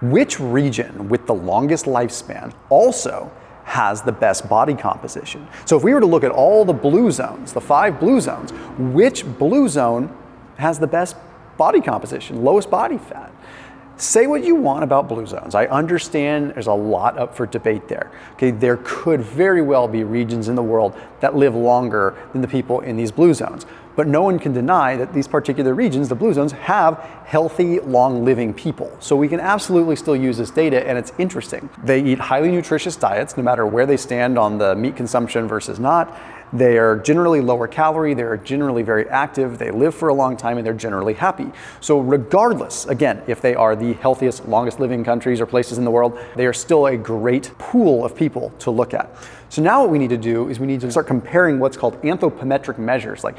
Which region with the longest lifespan also has the best body composition? So if we were to look at all the blue zones, the 5 blue zones, which blue zone has the best body composition, lowest body fat? Say what you want about blue zones. I understand there's a lot up for debate there. Okay, there could very well be regions in the world that live longer than the people in these blue zones. But no one can deny that these particular regions, the blue zones, have healthy, long-living people. So we can absolutely still use this data, and it's interesting. They eat highly nutritious diets, no matter where they stand on the meat consumption versus not. They are generally lower calorie, they're generally very active, they live for a long time, and they're generally happy. So regardless, again, if they are the healthiest, longest living countries or places in the world, they are still a great pool of people to look at. So now what we need to do is we need to start comparing what's called anthropometric measures, like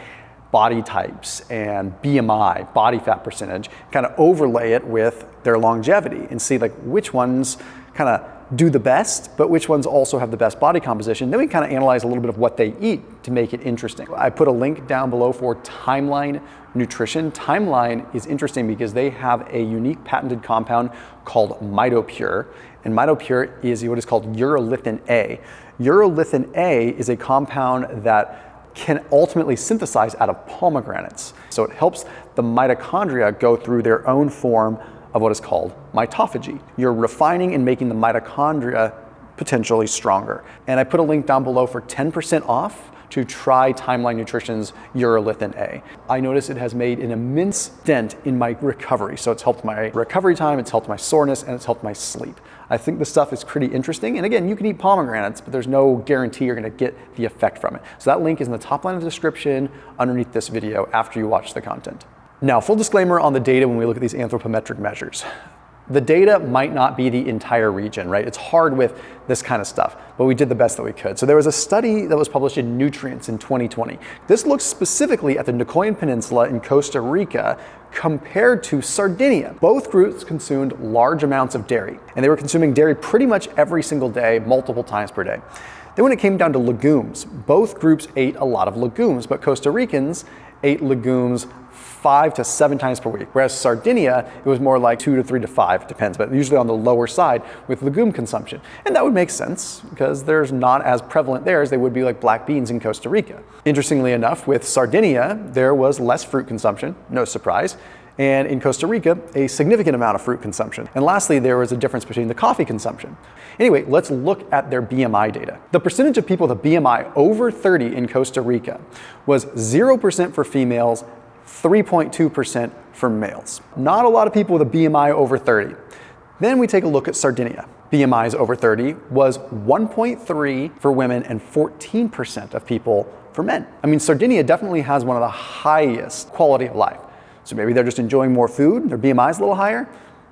body types and BMI, body fat percentage, kind of overlay it with their longevity and see like which ones kind of do the best, but which ones also have the best body composition. Then we kind of analyze a little bit of what they eat to make it interesting. I put a link down below for Timeline Nutrition. Timeline is interesting because they have a unique patented compound called MitoPure, and MitoPure is what is called urolithin A. Urolithin A is a compound that can ultimately synthesize out of pomegranates. So it helps the mitochondria go through their own form of what is called mitophagy. You're refining and making the mitochondria potentially stronger. And I put a link down below for 10% off to try Timeline Nutrition's urolithin A. I notice it has made an immense dent in my recovery. So it's helped my recovery time, it's helped my soreness, and it's helped my sleep. I think the stuff is pretty interesting. And again, you can eat pomegranates, but there's no guarantee you're gonna get the effect from it. So that link is in the top line of the description underneath this video after you watch the content. Now, full disclaimer on the data when we look at these anthropometric measures. The data might not be the entire region, right? It's hard with this kind of stuff, but we did the best that we could. So there was a study that was published in Nutrients in 2020. This looks specifically at the Nicoyan Peninsula in Costa Rica compared to Sardinia. Both groups consumed large amounts of dairy, and they were consuming dairy pretty much every single day, multiple times per day. Then when it came down to legumes, both groups ate a lot of legumes, but Costa Ricans ate legumes 5 to 7 times per week, whereas Sardinia, it was more like 2 to 3 to 5, it depends, but usually on the lower side with legume consumption. And that would make sense because there's not as prevalent there as they would be like black beans in Costa Rica. Interestingly enough, with Sardinia, there was less fruit consumption, no surprise, and in Costa Rica, a significant amount of fruit consumption. And lastly, there was a difference between the coffee consumption. Anyway, let's look at their BMI data. The percentage of people with a BMI over 30 in Costa Rica was 0% for females, 3.2% for males. Not a lot of people with a BMI over 30. Then we take a look at Sardinia. BMIs over 30 was 1.3 for women and 14% of people for men. I mean, Sardinia definitely has one of the highest quality of life. So maybe they're just enjoying more food, their BMI is a little higher.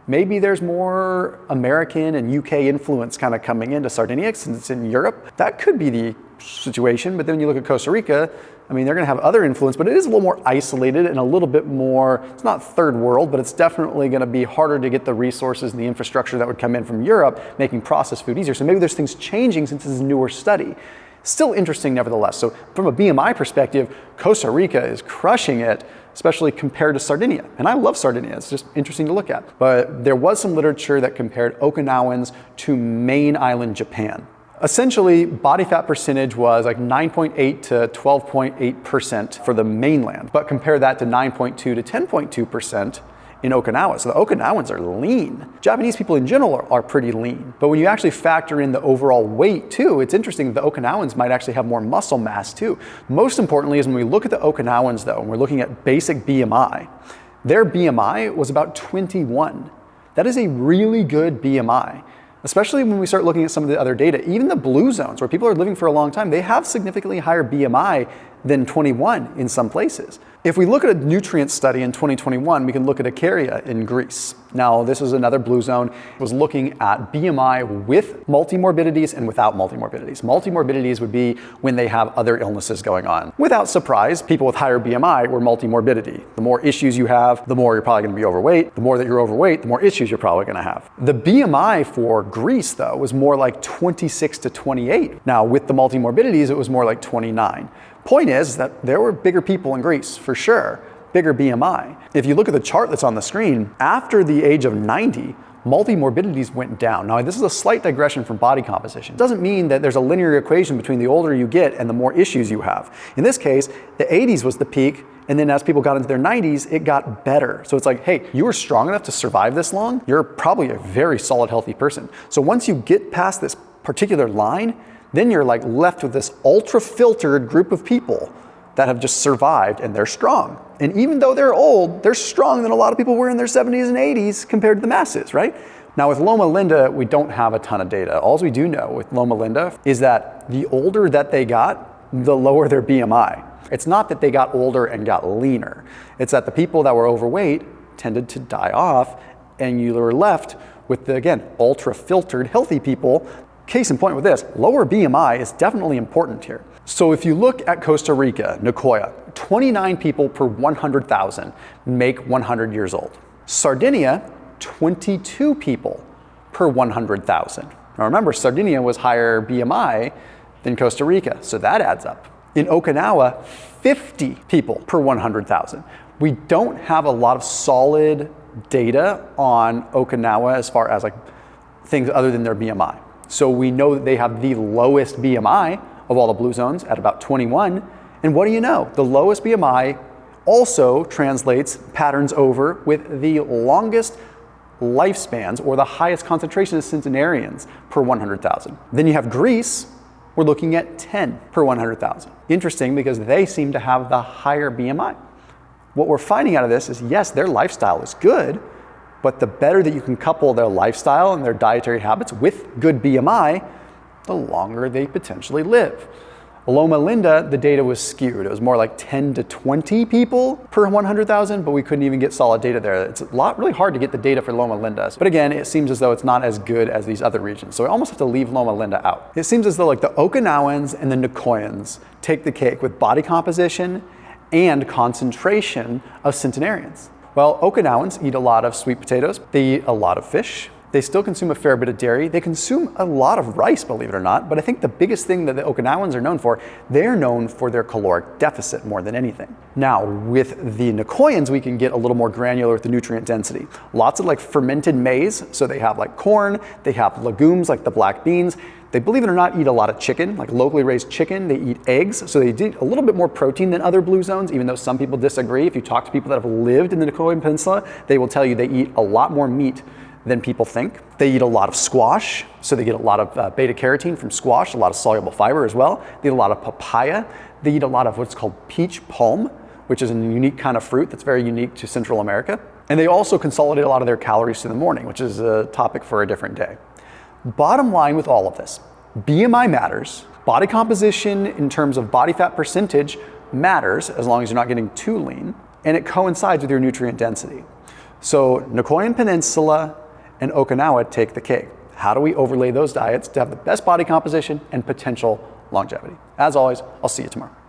Maybe there's more American and UK influence kind of coming into Sardinia since it's in Europe. That could be the situation, but then when you look at Costa Rica, I mean, they're gonna have other influence, but it is a little more isolated and a little bit more, it's not third world, but it's definitely gonna be harder to get the resources and the infrastructure that would come in from Europe, making processed food easier. So maybe there's things changing since this is a newer study. Still interesting nevertheless. So from a BMI perspective, Costa Rica is crushing it, especially compared to Sardinia. And I love Sardinia, it's just interesting to look at. But there was some literature that compared Okinawans to main island Japan. Essentially, body fat percentage was like 9.8 to 12.8% for the mainland, but compare that to 9.2 to 10.2% in Okinawa. So the Okinawans are lean. Japanese people in general are pretty lean. But when you actually factor in the overall weight too, it's interesting that the Okinawans might actually have more muscle mass too. Most importantly is when we look at the Okinawans though, and we're looking at basic BMI, their BMI was about 21. That is a really good BMI. Especially when we start looking at some of the other data, even the blue zones where people are living for a long time, they have significantly higher BMI than 21 in some places. If we look at a nutrient study in 2021, we can look at Icaria in Greece. Now, this is another blue zone. It was looking at BMI with multimorbidities and without multimorbidities. Multimorbidities would be when they have other illnesses going on. Without surprise, people with higher BMI were multimorbidity. The more issues you have, the more you're probably gonna be overweight. The more that you're overweight, the more issues you're probably gonna have. The BMI for Greece, though, was more like 26 to 28. Now, with the multimorbidities, it was more like 29. Point is that there were bigger people in Greece, for sure, bigger BMI. If you look at the chart that's on the screen, after the age of 90, multi-morbidities went down. Now, this is a slight digression from body composition. It doesn't mean that there's a linear equation between the older you get and the more issues you have. In this case, the 80s was the peak, and then as people got into their 90s, it got better. So it's like, hey, you were strong enough to survive this long, you're probably a very solid, healthy person. So once you get past this particular line, then you're like left with this ultra-filtered group of people that have just survived, and they're strong. And even though they're old, they're stronger than a lot of people were in their 70s and 80s compared to the masses, right? Now with Loma Linda, we don't have a ton of data. All we do know with Loma Linda is that the older that they got, the lower their BMI. It's not that they got older and got leaner. It's that the people that were overweight tended to die off, and you were left with the, again, ultra-filtered healthy people. Case in point with this, lower BMI is definitely important here. So if you look at Costa Rica, Nicoyan, 29 people per 100,000 make 100 years old. Sardinia, 22 people per 100,000. Now remember, Sardinia was higher BMI than Costa Rica, so that adds up. In Okinawa, 50 people per 100,000. We don't have a lot of solid data on Okinawa as far as like things other than their BMI. So we know that they have the lowest BMI of all the blue zones at about 21. And what do you know? The lowest BMI also translates patterns over with the longest lifespans or the highest concentration of centenarians per 100,000. Then you have Greece, we're looking at 10 per 100,000. Interesting, because they seem to have the higher BMI. What we're finding out of this is, yes, their lifestyle is good, but the better that you can couple their lifestyle and their dietary habits with good BMI, the longer they potentially live. Loma Linda, the data was skewed. It was more like 10 to 20 people per 100,000, but we couldn't even get solid data there. It's really hard to get the data for Loma Linda. But again, it seems as though it's not as good as these other regions. So we almost have to leave Loma Linda out. It seems as though like the Okinawans and the Nicoyans take the cake with body composition and concentration of centenarians. Well, Okinawans eat a lot of sweet potatoes. They eat a lot of fish. They still consume a fair bit of dairy. They consume a lot of rice, believe it or not. But I think the biggest thing that the Okinawans are known for, they're known for their caloric deficit more than anything. Now, with the Nicoyans, we can get a little more granular with the nutrient density. Lots of like fermented maize. So they have like corn, they have legumes like the black beans. They, believe it or not, eat a lot of chicken, like locally raised chicken. They eat eggs, so they eat a little bit more protein than other blue zones, even though some people disagree. If you talk to people that have lived in the Nicoyan Peninsula, they will tell you they eat a lot more meat than people think. They eat a lot of squash, so they get a lot of beta carotene from squash, a lot of soluble fiber as well. They eat a lot of papaya. They eat a lot of what's called peach palm, which is a unique kind of fruit that's very unique to Central America. And they also consolidate a lot of their calories in the morning, which is a topic for a different day. Bottom line with all of this, BMI matters. Body composition in terms of body fat percentage matters as long as you're not getting too lean, and it coincides with your nutrient density. So Nicoyan Peninsula and Okinawa take the cake. How do we overlay those diets to have the best body composition and potential longevity? As always, I'll see you tomorrow.